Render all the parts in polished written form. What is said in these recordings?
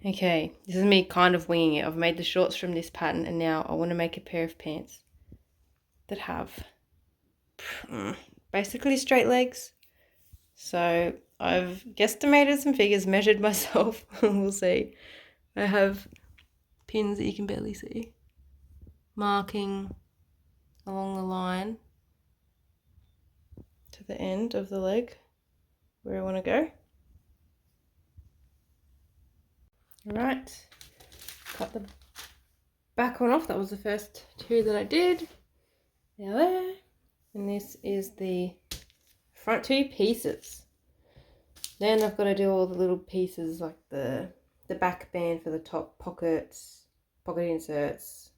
Okay, this is me kind of winging it. I've made the shorts from this pattern and now I want to make a pair of pants that have basically straight legs. So I've guesstimated some figures, measured myself. We'll see. I have pins that you can barely see, marking along the line to the end of the leg where I want to go. Alright, cut the back one off. That was the first two that I did. Now there. And this is the front two pieces. Then I've got to do all the little pieces like the back band for the top pockets, pocket inserts,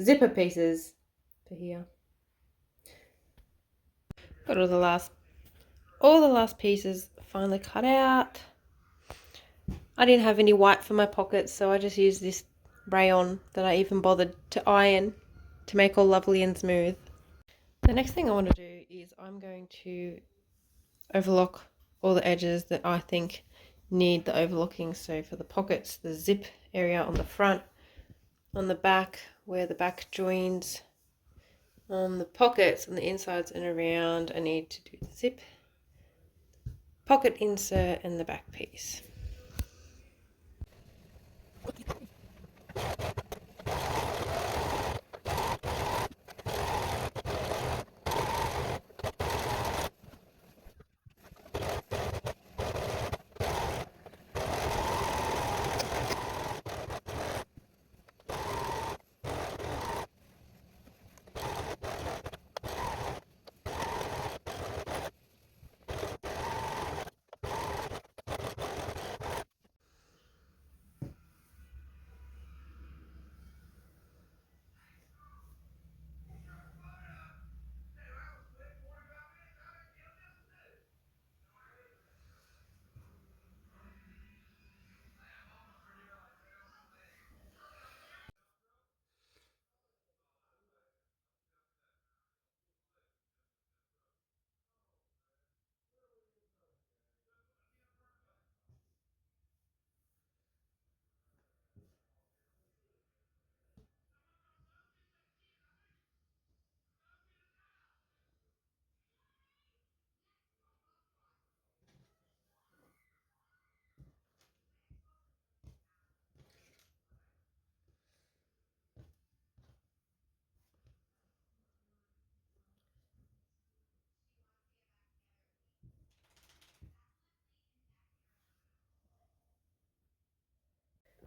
zipper pieces for here. Got all the last pieces finally cut out. I didn't have any white for my pockets, so I just used this rayon that I even bothered to iron to make all lovely and smooth. The next thing I want to do is I'm going to overlock all the edges that I think need the overlocking. So for the pockets, the zip area on the front, on the back where the back joins, on the pockets on the insides and around, I need to do the zip, pocket insert and the back piece.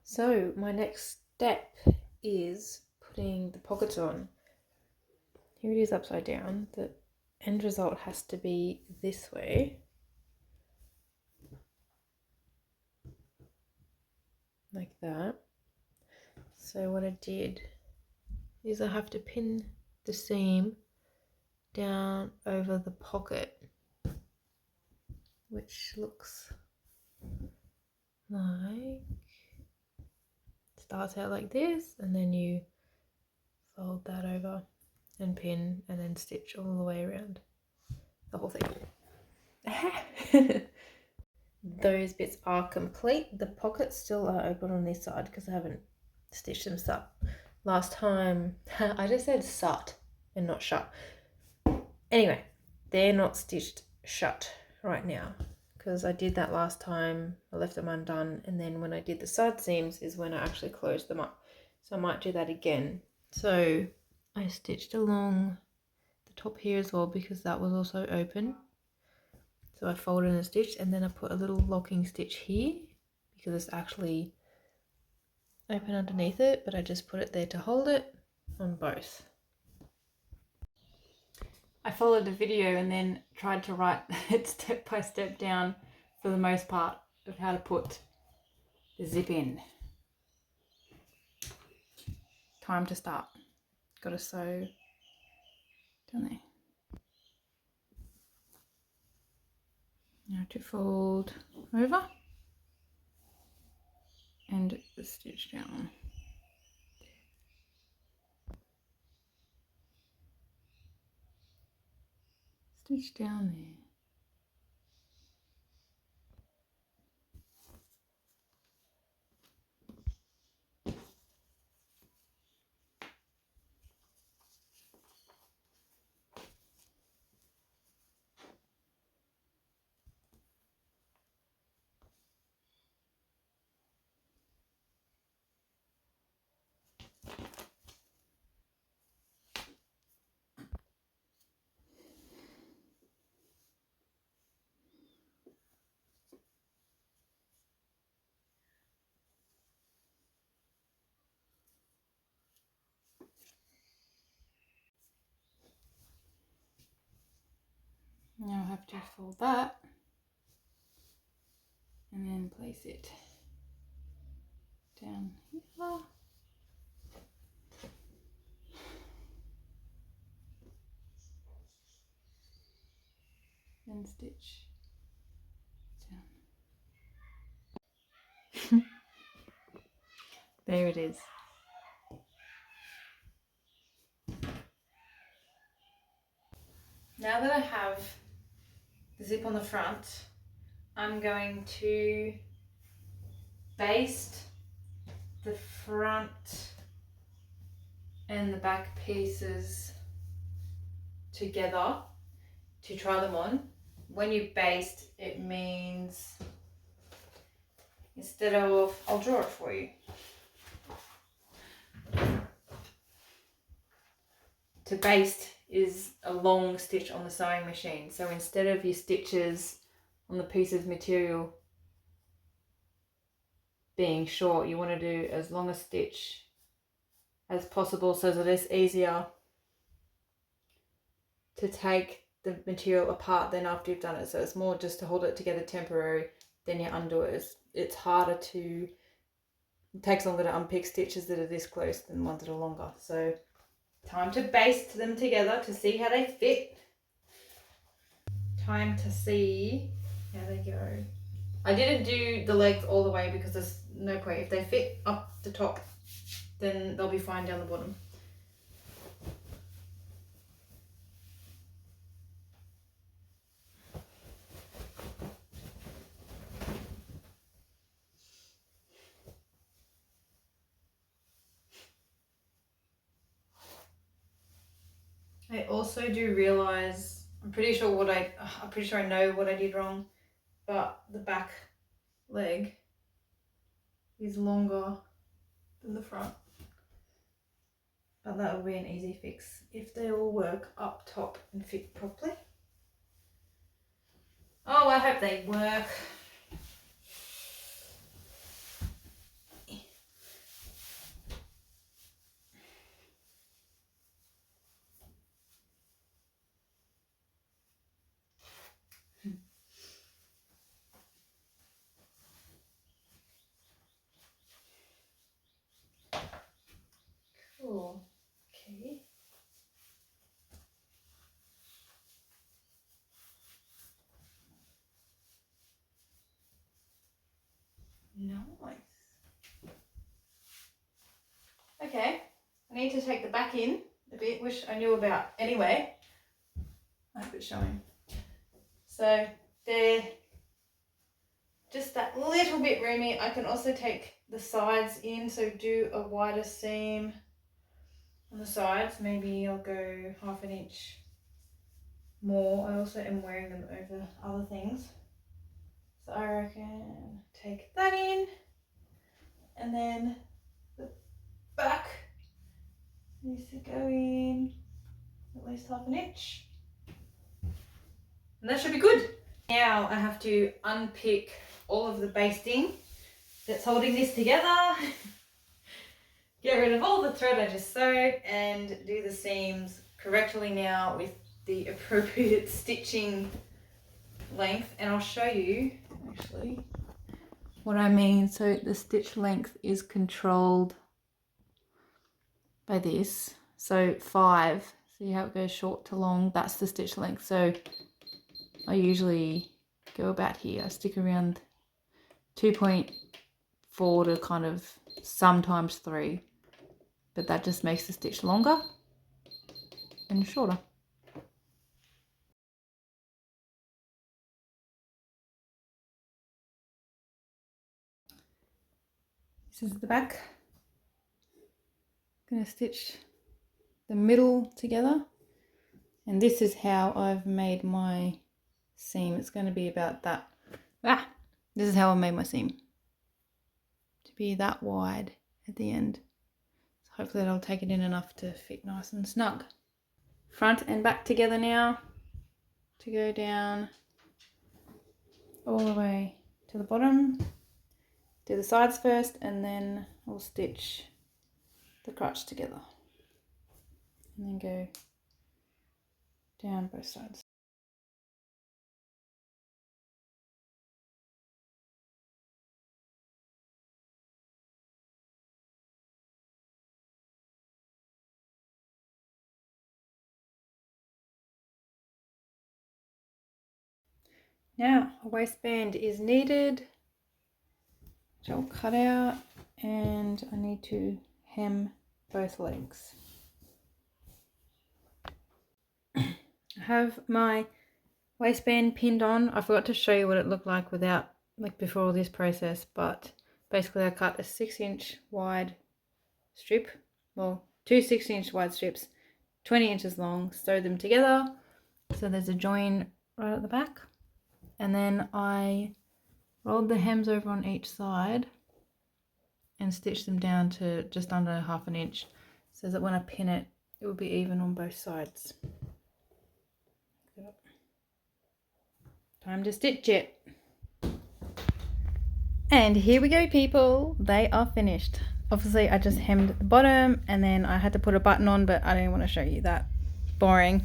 So my next step is putting the pockets on. Here it is upside down. The end result has to be this way. Like that. So what I did is I have to pin the seam down over the pocket, which looks like, starts out like this, and then you fold that over and pin and then stitch all the way around the whole thing. Those bits are complete. The pockets still are open on this side because I haven't stitched them shut. Last time, I just said shut and not shut. Anyway, they're not stitched shut right now because I did that last time. I left them undone, and then when I did the side seams is when I actually closed them up. So I might do that again. So I stitched along the top here as well because that was also open. So I folded and stitched, and then I put a little locking stitch here because it's actually open underneath it, but I just put it there to hold it on both. I followed the video and then tried to write it step by step down for the most part of how to put the zip in. Time to start. Got to sew down there. Now to fold over and stitch down. Stitch down there. Now I have to fold that and then place it down here. Then stitch down. There it is. Now that I have the zip on the front, I'm going to baste the front and the back pieces together to try them on. When you baste, it means instead of, I'll draw it for you. To baste is a long stitch on the sewing machine. So instead of your stitches on the piece of material being short, you want to do as long a stitch as possible so that it's easier to take the material apart than after you've done it. So it's more just to hold it together temporary, then you undo it. It's harder to, it takes longer to unpick stitches that are this close than ones that are longer. So time to baste them together to see how they fit. Time to see how they go. I didn't do the legs all the way because there's no point. If they fit up the top, then they'll be fine down the bottom. I also do realise, I'm pretty sure I know what I did wrong, but the back leg is longer than the front. But that will be an easy fix if they all work up top and fit properly. Oh, I hope they work. Cool. Okay. Nice. Okay, I need to take the back in a bit, which I knew about anyway. I hope it's showing. So they're just that little bit roomy. I can also take the sides in, so do a wider seam on the sides. Maybe I'll go 1/2 inch more. I also am wearing them over other things. So I reckon take that in, and then the back needs to go in at least 1/2 inch. And that should be good. Now I have to unpick all of the basting that's holding this together. Get rid of all the thread I just sewed and do the seams correctly now with the appropriate stitching length. And I'll show you actually what I mean. So the stitch length is controlled by this. So 5, see how it goes short to long, that's the stitch length. So I usually go about here. I stick around 2.4 to kind of sometimes 3, but that just makes the stitch longer and shorter. This is the back. I'm going to stitch the middle together, and this is how I've made my seam. It's going to be about that. This is how I made my seam, to be that wide at the end. So hopefully that'll take it in enough to fit nice and snug. Front and back together now to go down all the way to the bottom. Do the sides first, and then we'll stitch the crotch together, and then go down both sides. Now a waistband is needed, which I'll cut out, and I need to hem both legs. I have my waistband pinned on. I forgot to show you what it looked like without, like before all this process, but basically I cut a 6-inch wide strip, well, 2 6-inch wide strips, 20 inches long, sewed them together so there's a join right at the back, and then I rolled the hems over on each side and stitched them down to just under 1/2 inch so that when I pin it, it will be even on both sides. Time to stitch it. And here we go, people. They are finished. Obviously I just hemmed the bottom and then I had to put a button on, but I didn't want to show you that. Boring.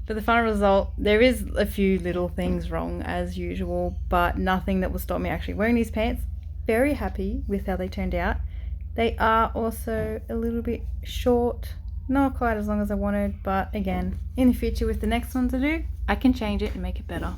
For the final result, there is a few little things wrong as usual, but nothing that will stop me actually wearing these pants. Very happy with how they turned out. They are also a little bit short, not quite as long as I wanted, but again, in the future with the next ones I do, I can change it and make it better.